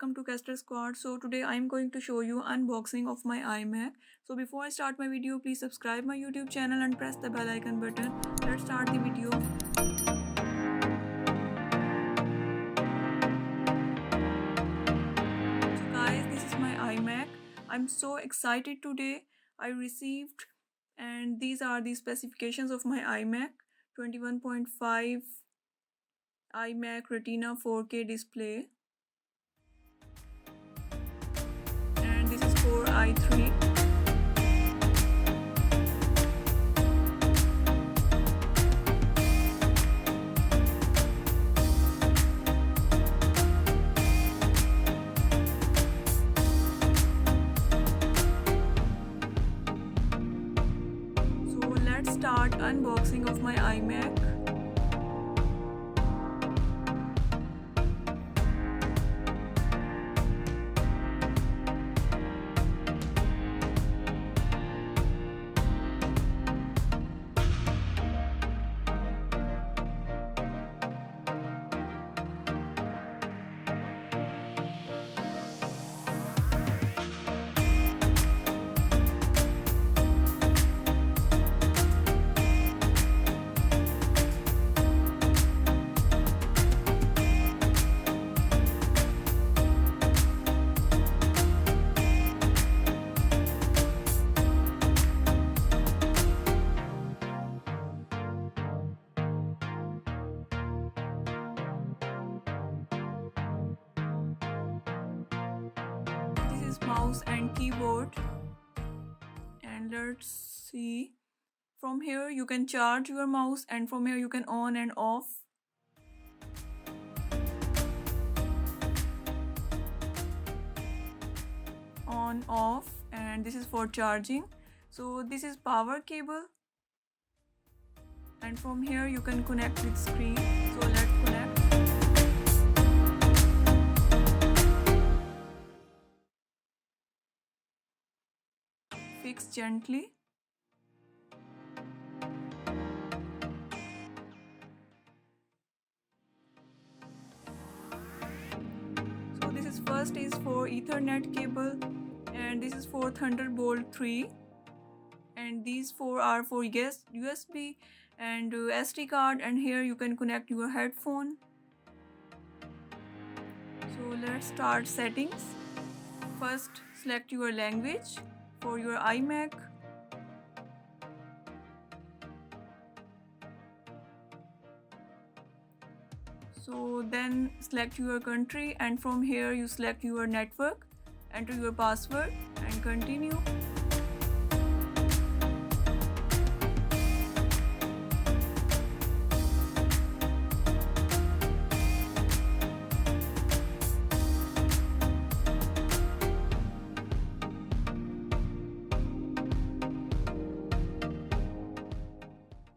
welcome to Caster Squad. So today I am going to show you unboxing of my iMac. So before I start my video, please subscribe my YouTube channel and press the bell icon button. Let's start the video. So guys, this is my iMac. I'm so excited today. I received, and these are the specifications of my iMac. 21.5 iMac Retina 4K display. And this is for i3. So let's start unboxing of my iMac. This is mouse and keyboard, and let's see. From here you can charge your mouse, and from here you can on and off. On off, and this is for charging. So this is power cable, and from here you can connect with screen. So let's connect. Fix gently. So this is first is for Ethernet cable, and this is for Thunderbolt 3, and these four are for USB and SD card, and here you can connect your headphone. So let's start settings. First select your language for your iMac. So then select your country, and from here you select your network, enter your password and continue.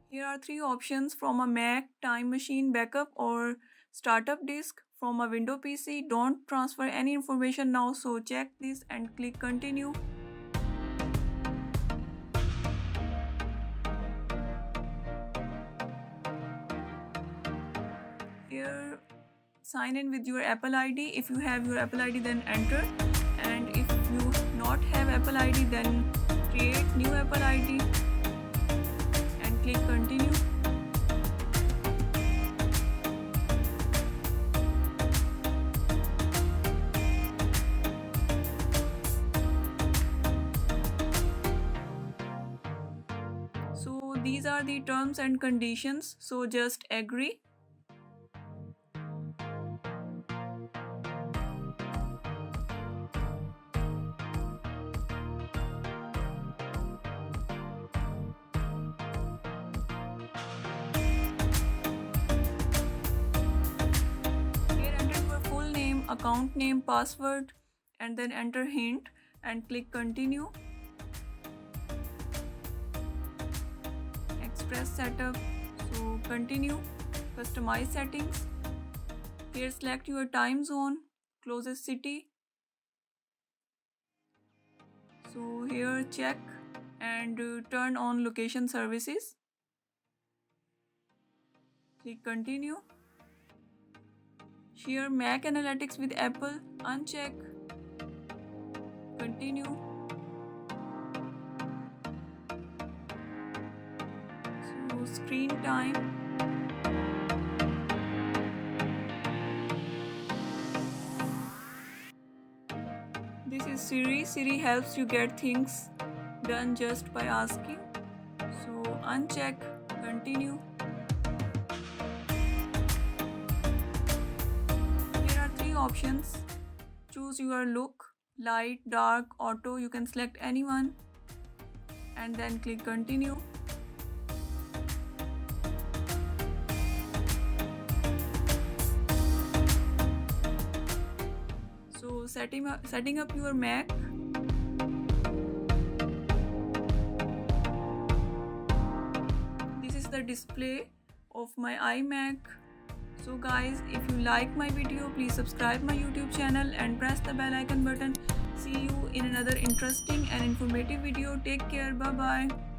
Here are three options: from a Mac, time machine, backup, or startup disk. From a Windows PC, don't transfer any information now, so check this and click continue. Here sign in with your Apple ID. If you have your Apple ID, then enter, and if you not have Apple ID, then create new Apple ID and click continue. So these are the terms and conditions, so just agree. Here enter your full name, account name, password, and then enter hint and click continue. Express setup, so continue. Customize settings. Here select your time zone, closest city. So here check and turn on location services. Click continue. Share Mac Analytics with Apple. Uncheck. Continue. So screen time. This is Siri. Siri helps you get things done just by asking. So uncheck. Continue. Here are three options. Choose your look: light, dark, auto. You can select anyone and then click continue. So setting up your Mac. This is the display of my iMac. So guys, if you like my video, please subscribe my YouTube channel and press the bell icon button. See you in another interesting and informative video. Take care. Bye bye.